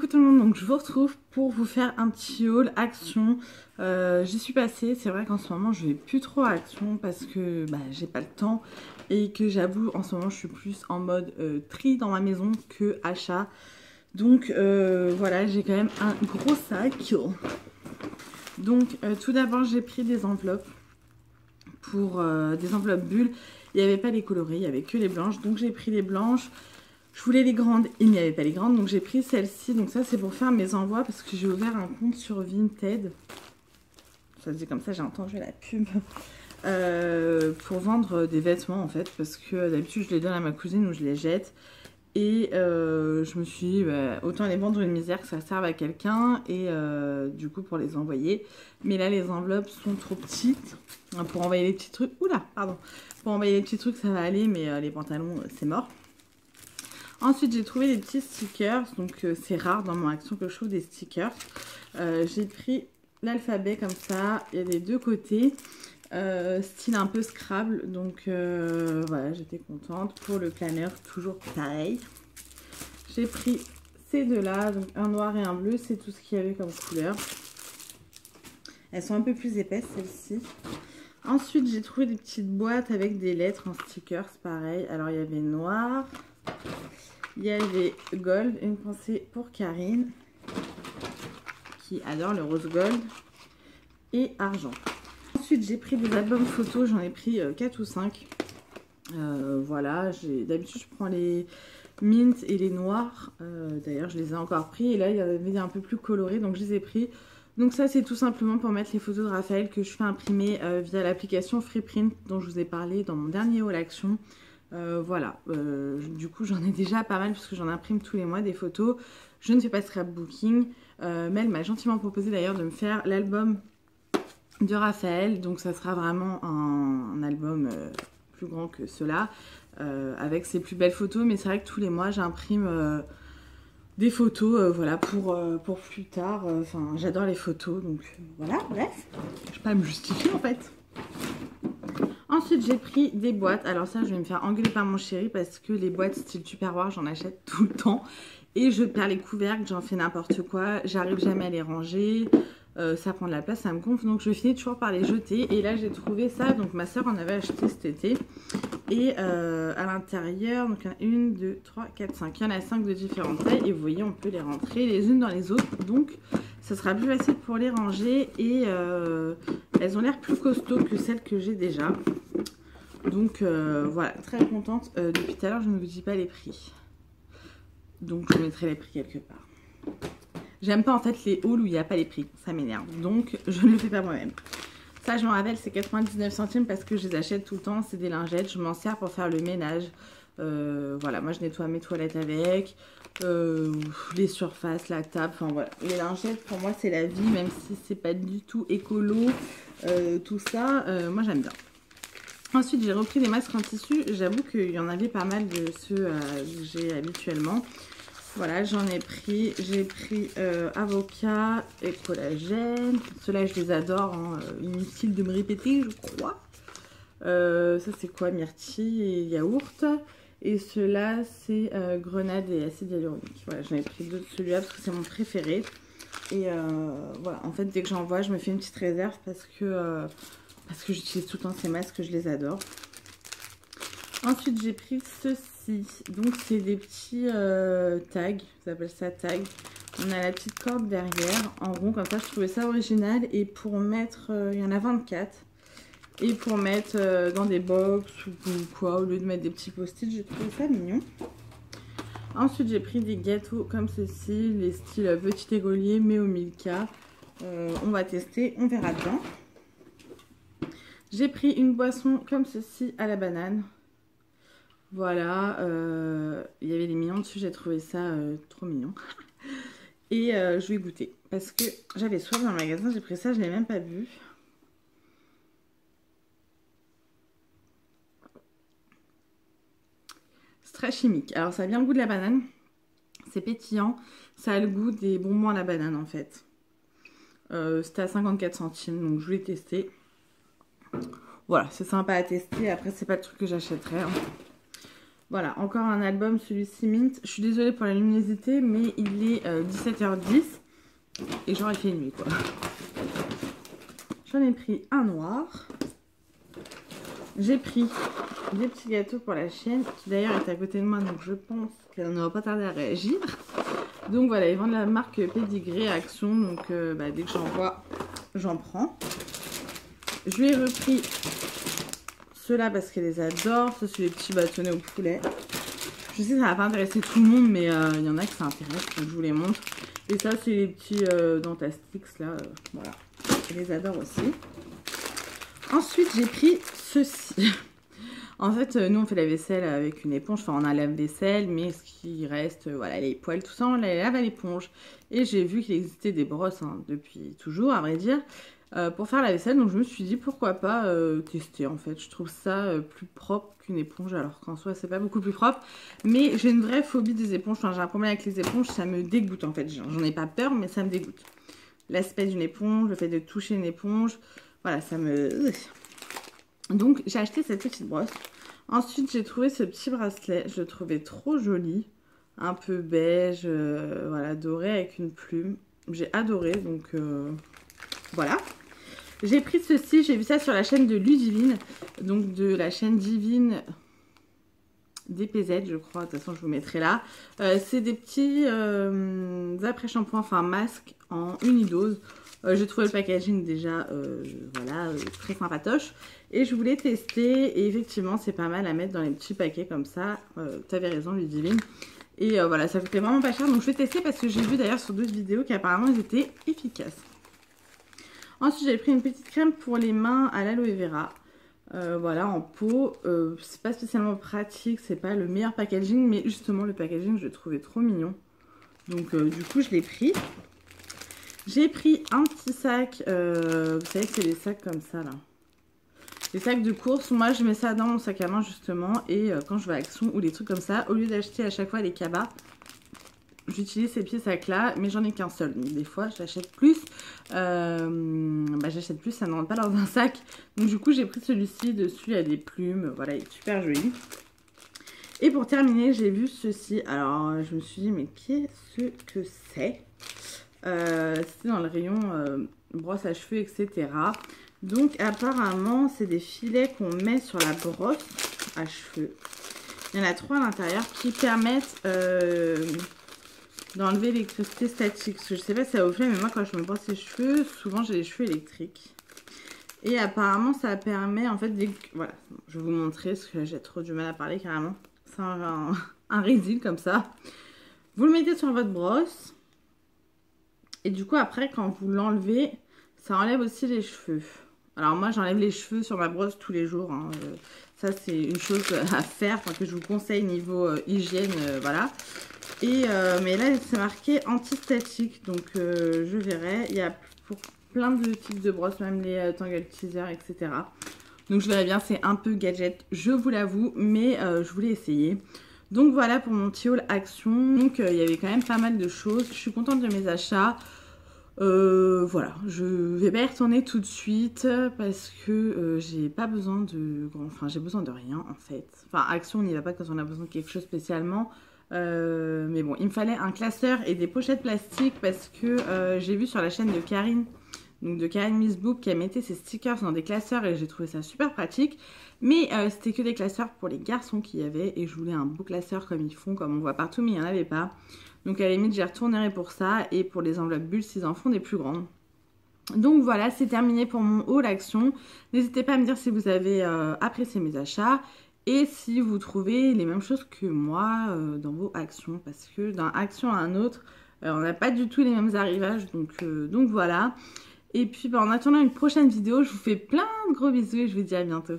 Coucou tout le monde, donc je vous retrouve pour vous faire un petit haul Action. J'y suis passée, c'est vrai qu'en ce moment je vais plus trop à Action parce que j'ai pas le temps et que j'avoue en ce moment je suis plus en mode tri dans ma maison que achat. Donc voilà, j'ai quand même un gros sac. Donc tout d'abord j'ai pris des enveloppes pour des enveloppes bulles. Il n'y avait pas les colorées, il n'y avait que les blanches, donc j'ai pris les blanches. Je voulais les grandes, il n'y avait pas les grandes, donc j'ai pris celle-ci. Donc ça c'est pour faire mes envois parce que j'ai ouvert un compte sur Vinted. Ça se dit comme ça, j'ai entendu la pub. Pour vendre des vêtements en fait, parce que d'habitude je les donne à ma cousine ou je les jette. Et je me suis dit, autant les vendre une misère que ça serve à quelqu'un. Et du coup pour les envoyer. Mais là les enveloppes sont trop petites. Pour envoyer les petits trucs, oula, pardon. Pour envoyer les petits trucs ça va aller, mais les pantalons c'est mort. Ensuite, j'ai trouvé des petits stickers. Donc, c'est rare dans mon Action que je trouve des stickers. J'ai pris l'alphabet comme ça. Il y a des deux côtés. Style un peu Scrabble. Donc, voilà, j'étais contente. Pour le planeur, toujours pareil. J'ai pris ces deux-là. Donc, un noir et un bleu. C'est tout ce qu'il y avait comme couleur. Elles sont un peu plus épaisses, celles-ci. Ensuite, j'ai trouvé des petites boîtes avec des lettres en stickers. Pareil. Alors, il y avait noir. Il y avait gold, une pensée pour Karine, qui adore le rose gold, et argent. Ensuite, j'ai pris des albums photos, j'en ai pris 4 ou 5. Voilà, d'habitude, je prends les mint et les noirs. D'ailleurs, je les ai encore pris. Et là, il y avait un peu plus colorés, donc je les ai pris. Donc ça, c'est tout simplement pour mettre les photos de Raphaël que je fais imprimer via l'application Freeprint, dont je vous ai parlé dans mon dernier haul Action. Voilà, du coup j'en ai déjà pas mal puisque j'en imprime tous les mois des photos. Je ne fais pas de scrapbooking. Mel m'a gentiment proposé d'ailleurs de me faire l'album de Raphaël. Donc ça sera vraiment un album plus grand que cela, avec ses plus belles photos. Mais c'est vrai que tous les mois j'imprime des photos voilà, pour plus tard. Enfin, j'adore les photos, donc voilà, bref. Je vais pas me justifier en fait. Ensuite, j'ai pris des boîtes. Alors ça, je vais me faire engueuler par mon chéri parce que les boîtes style Tupperware, j'en achète tout le temps. Et je perds les couvercles, j'en fais n'importe quoi. J'arrive jamais à les ranger. Ça prend de la place, ça me gonfle. Donc, je finis toujours par les jeter. Et là, j'ai trouvé ça. Donc, ma soeur en avait acheté cet été. Et à l'intérieur, donc, il y en a 1, 2, 3, 4, 5. Il y en a 5 de différentes tailles. Et vous voyez, on peut les rentrer les unes dans les autres. Donc, ça sera plus facile pour les ranger. Et elles ont l'air plus costauds que celles que j'ai déjà. Donc voilà, très contente. Depuis tout à l'heure, je ne vous dis pas les prix. Donc je mettrai les prix quelque part. J'aime pas en fait les hauls où il n'y a pas les prix. Ça m'énerve. Donc je ne le fais pas moi-même. Ça, je m'en rappelle, c'est 99 centimes parce que je les achète tout le temps. C'est des lingettes. Je m'en sers pour faire le ménage. Voilà, moi je nettoie mes toilettes avec. Les surfaces, la table. Enfin voilà. Les lingettes, pour moi, c'est la vie. Même si c'est pas du tout écolo. Tout ça, moi j'aime bien. Ensuite, j'ai repris des masques en tissu. J'avoue qu'il y en avait pas mal de ceux que j'ai habituellement. Voilà, j'en ai pris. J'ai pris avocat et collagène. Ceux-là, je les adore. Hein. Inutile de me répéter, je crois. Ça, c'est quoi? Myrtille et yaourt. Et ceux-là, c'est grenade et acide hyaluronique. Voilà, j'en ai pris deux de celui-là parce que c'est mon préféré. Et voilà, en fait, dès que j'en vois, je me fais une petite réserve parce que j'utilise tout le temps ces masques, je les adore. Ensuite, j'ai pris ceci. Donc, c'est des petits tags. Ils appellent ça tag. On a la petite corde derrière, en rond, comme ça. Je trouvais ça original. Et pour mettre, il y en a 24. Et pour mettre dans des box ou quoi, au lieu de mettre des petits post-it, j'ai trouvé ça mignon. Ensuite, j'ai pris des gâteaux comme ceci, les styles petit écolier, mais au Milka. On va tester, on verra bien. J'ai pris une boisson comme ceci à la banane. Voilà, il y avait des mignons dessus, j'ai trouvé ça trop mignon. Et je vais goûter parce que j'avais soif dans le magasin, j'ai pris ça, je ne l'ai même pas bu. C'est très chimique. Alors ça a bien le goût de la banane, c'est pétillant, ça a le goût des bonbons à la banane en fait. C'était à 54 centimes, donc je voulais tester. Voilà, c'est sympa à tester. Après, c'est pas le truc que j'achèterais. Hein. Voilà, encore un album, celui-ci Mint. Je suis désolée pour la luminosité, mais il est 17h10 et genre il fait nuit quoi. J'en ai pris un noir. J'ai pris des petits gâteaux pour la chienne, qui d'ailleurs est à côté de moi, donc je pense qu'elle n'aura pas tardé à réagir. Donc voilà, ils vendent la marque Pédigré à Action, donc dès que j'en vois, j'en prends. Je lui ai repris ceux-là parce qu'elle les adore. Ça, c'est les petits bâtonnets au poulet. Je sais que ça va pas intéresser tout le monde, mais il y en a que ça intéresse, donc je vous les montre. Et ça, c'est les petits Dentastix, là, voilà. Je les adore aussi. Ensuite, j'ai pris ceci. En fait, nous, on fait la vaisselle avec une éponge. Enfin, on a la vaisselle, mais ce qui reste, voilà, les poêles, tout ça, on les lave à l'éponge. Et j'ai vu qu'il existait des brosses, hein, depuis toujours, à vrai dire, pour faire la vaisselle. Donc, je me suis dit, pourquoi pas tester, en fait. Je trouve ça plus propre qu'une éponge, alors qu'en soi, c'est pas beaucoup plus propre. Mais j'ai une vraie phobie des éponges. Enfin, j'ai un problème avec les éponges, ça me dégoûte, en fait. J'en ai pas peur, mais ça me dégoûte. L'aspect d'une éponge, le fait de toucher une éponge, voilà, ça me... Donc, j'ai acheté cette petite brosse. Ensuite, j'ai trouvé ce petit bracelet. Je le trouvais trop joli. Un peu beige, voilà, doré avec une plume. J'ai adoré, donc voilà. J'ai pris ceci. J'ai vu ça sur la chaîne de Ludivine. Donc, de la chaîne Divine DPZ, je crois. De toute façon, je vous mettrai là. C'est des petits après-shampoings, enfin masques en unidose. J'ai trouvé le packaging déjà voilà, très sympatoche et je voulais tester et effectivement c'est pas mal à mettre dans les petits paquets comme ça. T'avais raison Ludivine. Et voilà, ça coûtait vraiment pas cher, donc je vais tester parce que j'ai vu d'ailleurs sur d'autres vidéos qu'apparemment ils étaient efficaces. Ensuite j'ai pris une petite crème pour les mains à l'aloe vera. Voilà, en pot. C'est pas spécialement pratique, c'est pas le meilleur packaging, mais justement le packaging je le trouvais trop mignon. Donc du coup je l'ai pris. J'ai pris un petit sac, vous savez que c'est des sacs comme ça là. Les sacs de course, moi je mets ça dans mon sac à main justement. Et quand je vais à Action ou des trucs comme ça, au lieu d'acheter à chaque fois les cabas, j'utilise ces petits sacs là, mais j'en ai qu'un seul. Donc des fois j'achète plus, j'achète plus, ça ne rentre pas dans un sac. Donc du coup j'ai pris celui-ci, dessus il y a des plumes, voilà il est super joli. Et pour terminer j'ai vu ceci, alors je me suis dit mais qu'est-ce que c'est ? C'était dans le rayon brosse à cheveux, etc. Donc apparemment c'est des filets qu'on met sur la brosse à cheveux. Il y en a 3 à l'intérieur qui permettent d'enlever l'électricité statique. Parce que je sais pas si ça vous fait, mais moi quand je me brosse les cheveux, souvent j'ai les cheveux électriques. Et apparemment ça permet en fait, voilà, je vais vous montrer parce que là j'ai trop du mal à parler carrément. C'est un résil comme ça. Vous le mettez sur votre brosse. Et du coup, après, quand vous l'enlevez, ça enlève aussi les cheveux. Alors moi, j'enlève les cheveux sur ma brosse tous les jours. Hein. Ça, c'est une chose à faire, enfin, que je vous conseille niveau hygiène, voilà. Et, mais là, c'est marqué anti-statique. Donc, je verrai. Il y a pour plein de types de brosses, même les Tangle Teaser, etc. Donc, je verrai bien. C'est un peu gadget, je vous l'avoue. Mais je voulais essayer. Donc voilà pour mon petit haul Action. Donc il y avait quand même pas mal de choses. Je suis contente de mes achats. Voilà, je vais pas y retourner tout de suite parce que j'ai pas besoin de grand... Enfin, j'ai besoin de rien en fait. Enfin, Action, on n'y va pas quand on a besoin de quelque chose spécialement. Mais bon, il me fallait un classeur et des pochettes plastiques parce que j'ai vu sur la chaîne de Karine, donc de Karine Miss Boop, qui a mis ses stickers dans des classeurs et j'ai trouvé ça super pratique. Mais c'était que des classeurs pour les garçons qu'il y avait et je voulais un beau classeur comme ils font, comme on voit partout, mais il n'y en avait pas. Donc à la limite, j'y retournerai pour ça et pour les enveloppes bulles s'ils en font des plus grandes. Donc voilà, c'est terminé pour mon haul Action. N'hésitez pas à me dire si vous avez apprécié mes achats et si vous trouvez les mêmes choses que moi dans vos actions. Parce que d'un action à un autre, on n'a pas du tout les mêmes arrivages. Donc voilà. Et puis en attendant une prochaine vidéo, je vous fais plein de gros bisous et je vous dis à bientôt.